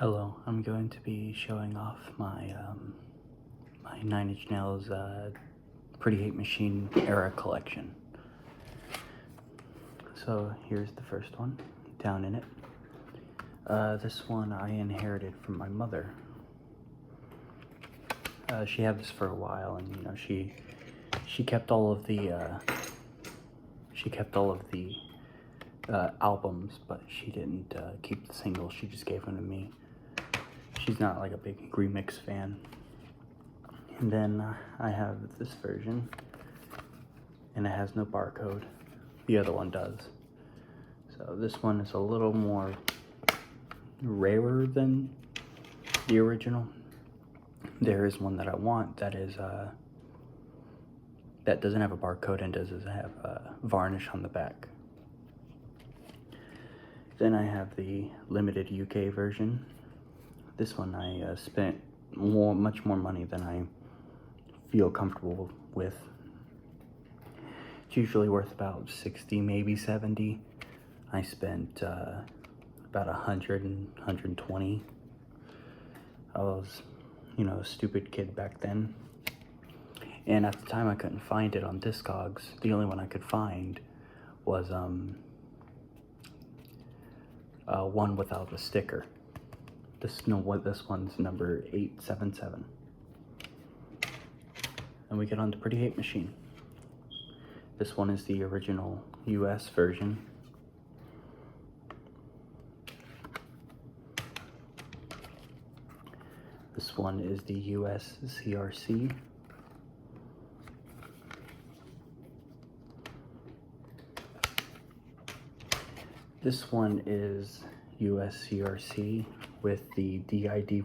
Hello, I'm going to be showing off my Nine Inch Nails Pretty Hate Machine era collection. So here's the first one, down in it. This one I inherited from my mother. She had this for a while, and she kept all of the albums, but she didn't keep the singles. She just gave them to me. She's not like a big remix fan. And then I have this version, and it has no barcode. The other one does. So this one is a little more rarer than the original. There is one that I want that is that doesn't have a barcode and does have varnish on the back. Then I have the limited UK version. This one I spent much more money than I feel comfortable with. It's usually worth about 60, maybe 70. I spent about 100 and 120. I was, a stupid kid back then. And at the time I couldn't find it on Discogs. The only one I could find was one without a sticker. This one's number 877. And we get on to Pretty Hate Machine. This one is the original US version. This one is the US CRC. This one is US CRC with the DIDY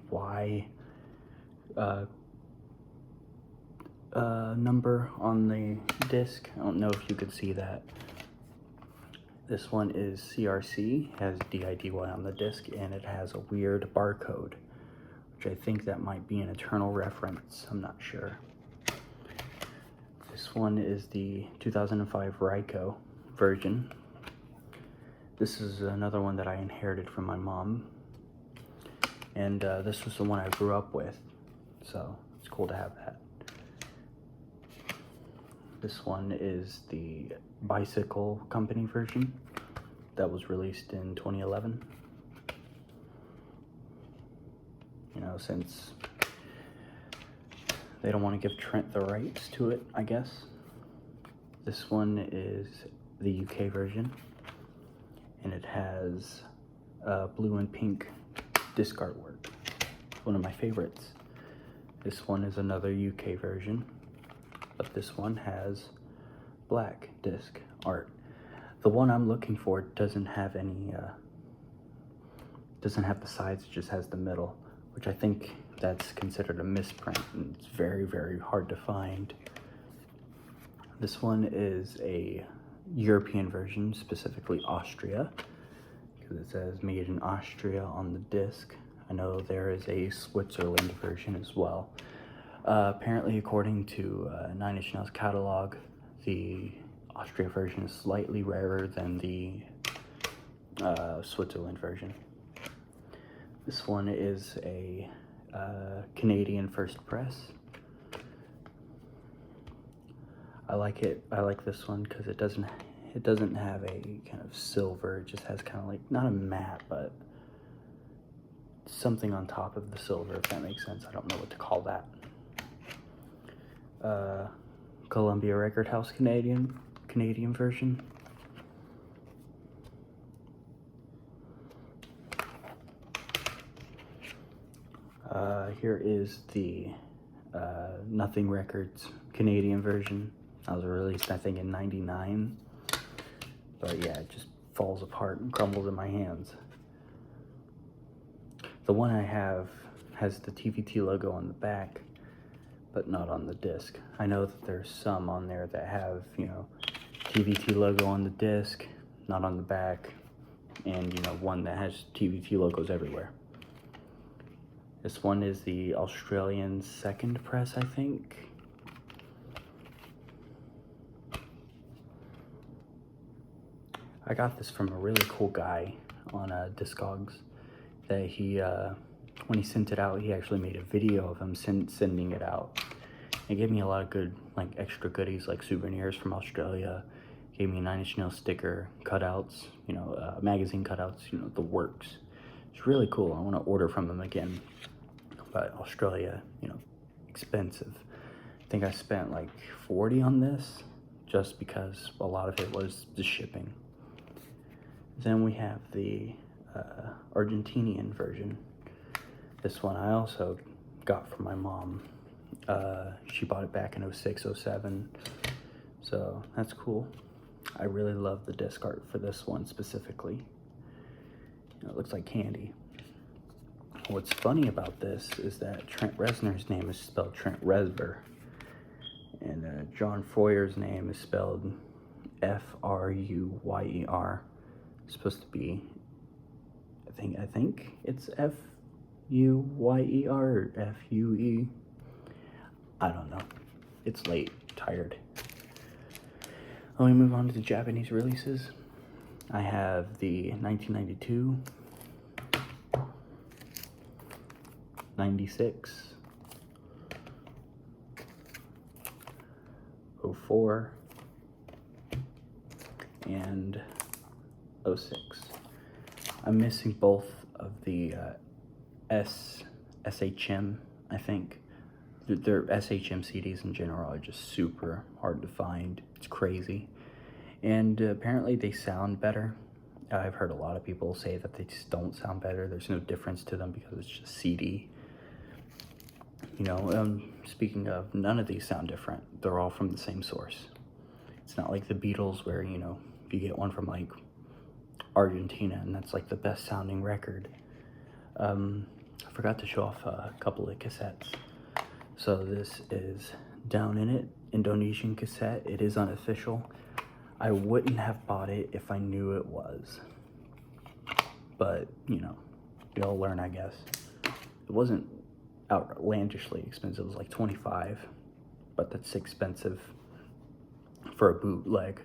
number on the disc. I don't know if you could see that. This one is CRC, has DIDY on the disc, and it has a weird barcode, which I think that might be an eternal reference. I'm not sure. This one is the 2005 Ryko version. This is another one that I inherited from my mom, and this was the one I grew up with, so it's cool to have that. This one is the Bicycle Company version that was released in 2011. Since they don't want to give Trent the rights to it, I guess. This one is the UK version, and it has blue and pink disc artwork. One of my favorites. This one is another UK version, but this one has black disc art. The one I'm looking for doesn't have any, doesn't have the sides, it just has the middle, which I think that's considered a misprint, and it's very, very hard to find. This one is a European version, specifically Austria, because it says made in Austria on the disc. I know there is a Switzerland version as well. Apparently, according to Nine Inch Nails catalog, the Austria version is slightly rarer than the Switzerland version. This one is a Canadian first press. I like it. I like this one because it doesn't have a kind of silver. It just has kind of like, not a matte, but something on top of the silver, if that makes sense. I don't know what to call that. Columbia Record House Canadian version. Here is the Nothing Records Canadian version. That was released, I think, in '99. But yeah, it just falls apart and crumbles in my hands. The one I have has the TVT logo on the back, but not on the disc. I know that there's some on there that have, TVT logo on the disc, not on the back, and, one that has TVT logos everywhere. This one is the Australian second press, I think. I got this from a really cool guy on Discogs. that he, when he sent it out, he actually made a video of him sending it out. It gave me a lot of good, like, extra goodies, like souvenirs from Australia. Gave me a 9 Inch Nails sticker, cutouts, you know, magazine cutouts, you know, the works. It's really cool. I want to order from them again. But Australia, you know, expensive. I think I spent like 40 on this just because a lot of it was the shipping. Then we have the Argentinian version. This one I also got from my mom. She bought it back in 06, 07. So that's cool. I really love the disc art for this one specifically. You know, it looks like candy. What's funny about this is that Trent Reznor's name is spelled Trent Reznor, and John Foyer's name is spelled F-R-U-Y-E-R. It's supposed to be, I think it's F-U-Y-E-R or F-U-E. I don't know. It's late, tired. Let me move on to the Japanese releases. I have the 1992, 96, 04, and 06. I'm missing both of the SHM, I think. Their SHM CDs in general are just super hard to find. It's crazy. And apparently they sound better. I've heard a lot of people say that they just don't sound better. There's no difference to them because it's just CD. You know, speaking of, none of these sound different. They're all from the same source. It's not like the Beatles where, you know, you get one from like Argentina and that's like the best sounding record. I forgot to show off a couple of cassettes. So this is Down In It, Indonesian cassette. It is unofficial. I wouldn't have bought it if I knew it was. But, you know, we all learn, I guess. It wasn't outlandishly expensive. It was like $25, but that's expensive for a bootleg.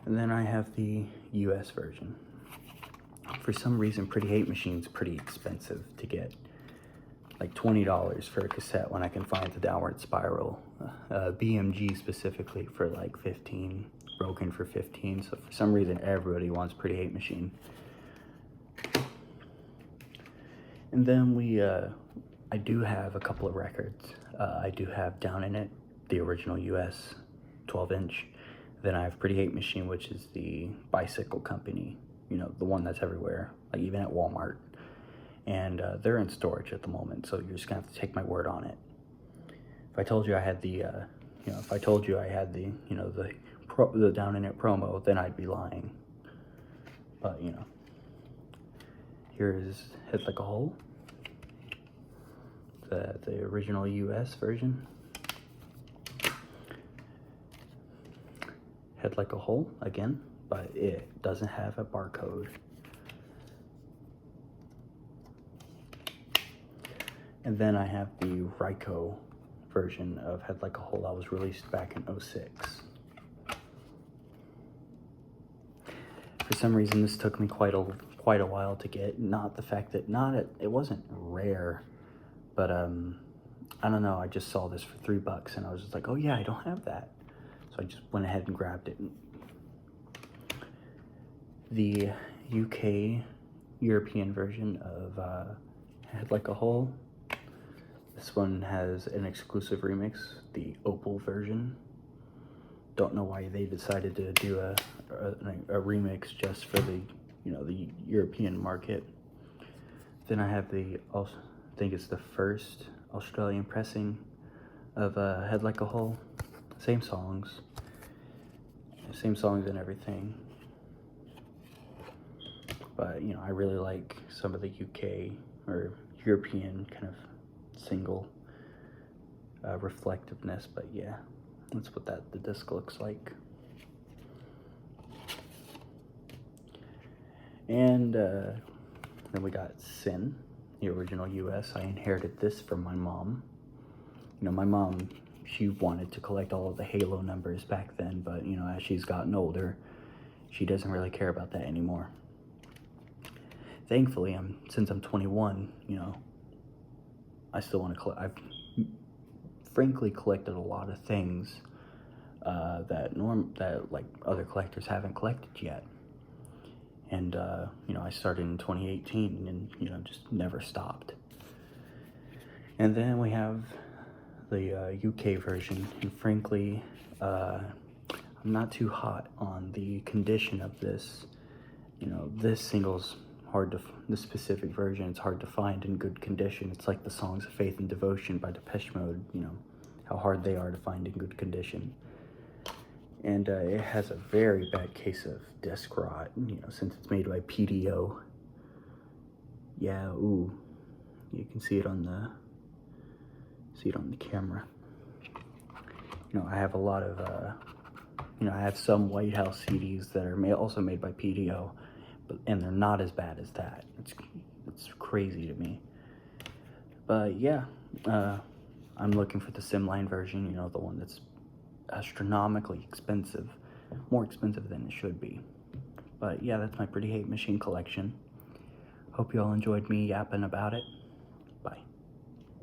And then I have the US version. For some reason, Pretty Hate Machine's pretty expensive to get. Like $20 for a cassette when I can find the Downward Spiral, BMG specifically for like 15, Broken for 15. So for some reason, everybody wants Pretty Hate Machine. And then I do have a couple of records. I do have Down In It, the original US 12-inch. Then I have Pretty Hate Machine, which is the bicycle company, you know, the one that's everywhere, like even at Walmart. And they're in storage at the moment, so you're just gonna have to take my word on it. If I told you I had the, you know, if I told you I had the, you know, the Down In It promo, then I'd be lying. But you know, here's Head Like a Hole, the original US version. Head Like a Hole again, but it doesn't have a barcode. And then I have the Ryko version of Head Like a Hole that was released back in 06. For some reason, this took me quite a while to get. Not the fact that it wasn't rare, but I don't know. I just saw this for $3 and I was just like, oh yeah, I don't have that. So I just went ahead and grabbed it. The UK European version of Head Like a Hole. This one has an exclusive remix, the Opal version. Don't know why they decided to do a remix just for the, you know, the European market. Then I have I think it's the first Australian pressing of Head Like a Hole. Same songs and everything. But, you know, I really like some of the UK or European kind of single reflectiveness, but yeah, that's what the disc looks like. And then we got Sin, the original US. I inherited this from my mom. You know, my mom, she wanted to collect all of the Halo numbers back then, but you know, as she's gotten older, she doesn't really care about that anymore. thankfully, since I'm 21, I still want to collect. I've frankly collected a lot of things that like other collectors haven't collected yet. And I started in 2018 and just never stopped. And then we have the UK version, and frankly, I'm not too hot on the condition of this. This single's this specific version, it's hard to find in good condition. It's like the Songs of Faith and Devotion by Depeche Mode, how hard they are to find in good condition. And it has a very bad case of disc rot, since it's made by PDO. Yeah, ooh, you can see it on the camera. I have a lot of, I have some White House CDs that are also made by PDO, and they're not as bad as that. It's crazy to me. But yeah, I'm looking for the Simline version, the one that's astronomically expensive, more expensive than it should be. But yeah, that's my Pretty Hate Machine collection. Hope you all enjoyed me yapping about it.